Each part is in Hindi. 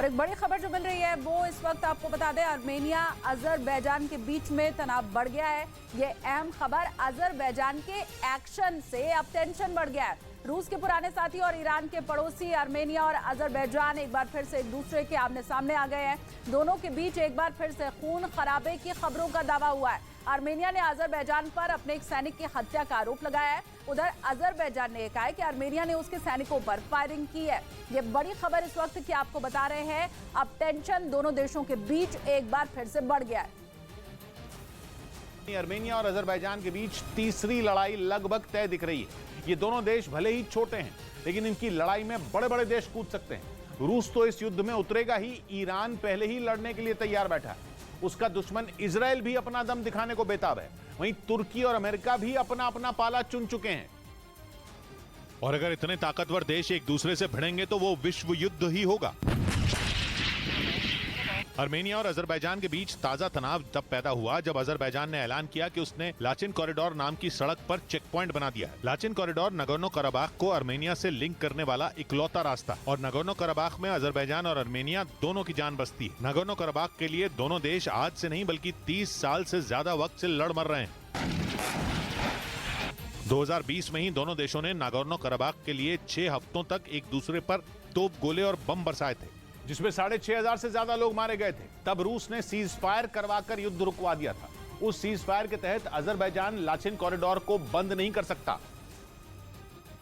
और एक बड़ी खबर जो मिल रही है वो इस वक्त आपको बता दें, आर्मेनिया अजरबैजान के बीच में तनाव बढ़ गया है। ये अहम खबर, अजरबैजान के एक्शन से अब टेंशन बढ़ गया है। रूस के पुराने साथी और ईरान के पड़ोसी आर्मेनिया और अजरबैजान एक बार फिर से एक दूसरे के आमने सामने आ गए हैं। दोनों के बीच एक बार फिर से खून खराबे की खबरों का दावा हुआ है। आर्मेनिया ने अजरबैजान पर अपने एक सैनिक की हत्या का आरोप लगाया है। उधर अजरबैजान ने कहा है कि आर्मेनिया ने उसके सैनिकों पर फायरिंग की है। ये बड़ी खबर इस वक्त की आपको बता रहे हैं। अब टेंशन दोनों देशों के बीच एक बार फिर से बढ़ गया है। आर्मेनिया और अजरबैजान के बीच तीसरी लड़ाई लगभग तय दिख रही है। ये दोनों देश भले ही छोटे हैं, लेकिन इनकी लड़ाई में बड़े बड़े देश कूद सकते हैं। रूस तो इस युद्ध में उतरेगा ही, ईरान पहले ही लड़ने के लिए तैयार बैठा है। उसका दुश्मन इजराइल भी अपना दम दिखाने को बेताब है। वहीं तुर्की और अमेरिका भी अपना अपना पाला चुन चुके हैं। और अगर इतने ताकतवर देश एक दूसरे से भिड़ेंगे तो वो विश्व युद्ध ही होगा। आर्मेनिया और अजरबैजान के बीच ताजा तनाव तब पैदा हुआ जब अजरबैजान ने ऐलान किया कि उसने लाचिन कॉरिडोर नाम की सड़क पर चेक पॉइंट बना दिया है। लाचिन कॉरिडोर नगोर्नो कराबाख को आर्मेनिया से लिंक करने वाला इकलौता रास्ता, और नगोर्नो कराबाख में अजरबैजान और आर्मेनिया दोनों की जान बसती है। नगोर्नो कराबाख के लिए दोनों देश आज से नहीं बल्कि 30 साल से ज्यादा वक्त से लड़ मर रहे हैं। 2020 में ही दोनों देशों ने नागोर्नो कराबाख के लिए 6 हफ्तों तक एक दूसरे पर तोप, गोले और बम बरसाए थे, जिसमें 6,500 से ज्यादा लोग मारे गए थे। तब रूस ने सीज फायर करवाकर युद्ध रुकवा दिया था। उस सीज फायर के तहत अजरबैजान लाचिन कॉरिडोर को बंद नहीं कर सकता।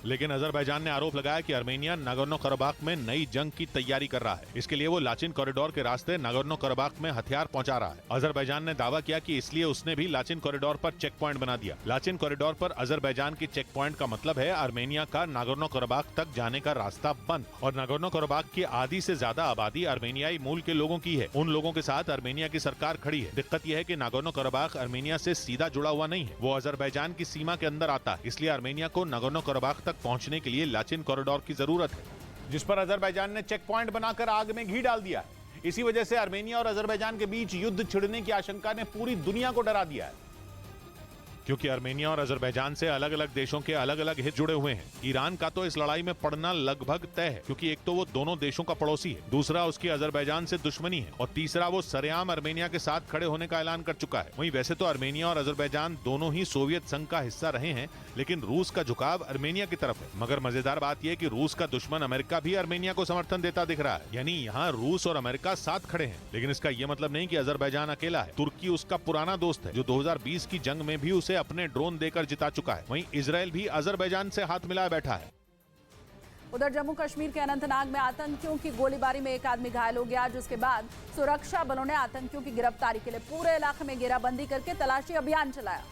लेकिन अजरबैजान ने आरोप लगाया कि आर्मेनिया नागोर्नो कराबाख में नई जंग की तैयारी कर रहा है। इसके लिए वो लाचिन कॉरिडोर के रास्ते नागोर्नो कराबाख में हथियार पहुंचा रहा है। अजरबैजान ने दावा किया कि इसलिए उसने भी लाचिन कॉरिडोर पर चेक पॉइंट बना दिया। लाचिन कॉरिडोर पर अजरबैजान की चेक पॉइंट का मतलब है आर्मेनिया का नागोर्नो कराबाख तक जाने का रास्ता बंद। और नागोर्नो कराबाख की आधी से ज्यादा आबादी आर्मेनियाई मूल के लोगों की है। उन लोगों के साथ आर्मेनिया की सरकार खड़ी है। दिक्कत यह है कि नागोर्नो कराबाख आर्मेनिया से सीधा जुड़ा हुआ नहीं है, वो अजरबैजान की सीमा के अंदर आता है। इसलिए आर्मेनिया को नागोर्नो कराबाख तक पहुंचने के लिए लाचिन कॉरिडोर की जरूरत है, जिस पर अजरबैजान ने चेक पॉइंट बनाकर आग में घी डाल दिया है। इसी वजह से आर्मेनिया और अजरबैजान के बीच युद्ध छिड़ने की आशंका ने पूरी दुनिया को डरा दिया है। क्योंकि आर्मेनिया और अजरबैजान से अलग अलग देशों के अलग अलग हित जुड़े हुए हैं। ईरान का तो इस लड़ाई में पड़ना लगभग तय है, क्योंकि एक तो वो दोनों देशों का पड़ोसी है, दूसरा उसकी अजरबैजान से दुश्मनी है, और तीसरा वो सरेआम आर्मेनिया के साथ खड़े होने का ऐलान कर चुका है। वहीं वैसे तो आर्मेनिया और अजरबैजान दोनों ही सोवियत संघ का हिस्सा रहे हैं, लेकिन रूस का झुकाव आर्मेनिया की तरफ है। मगर मजेदार बात यह कि रूस का दुश्मन अमेरिका भी आर्मेनिया को समर्थन देता दिख रहा है। यानी यहाँ रूस और अमेरिका साथ खड़े हैं। लेकिन इसका यह मतलब नहीं कि अजरबैजान अकेला है। तुर्की उसका पुराना दोस्त है, जो 2020 की जंग में भी उसे अपने ड्रोन देकर जिता चुका है। वहीं इजराइल भी अजरबैजान से हाथ मिलाए बैठा है। उधर जम्मू कश्मीर के अनंतनाग में आतंकियों की गोलीबारी में एक आदमी घायल हो गया, जिसके बाद सुरक्षा बलों ने आतंकियों की गिरफ्तारी के लिए पूरे इलाके में घेराबंदी करके तलाशी अभियान चलाया।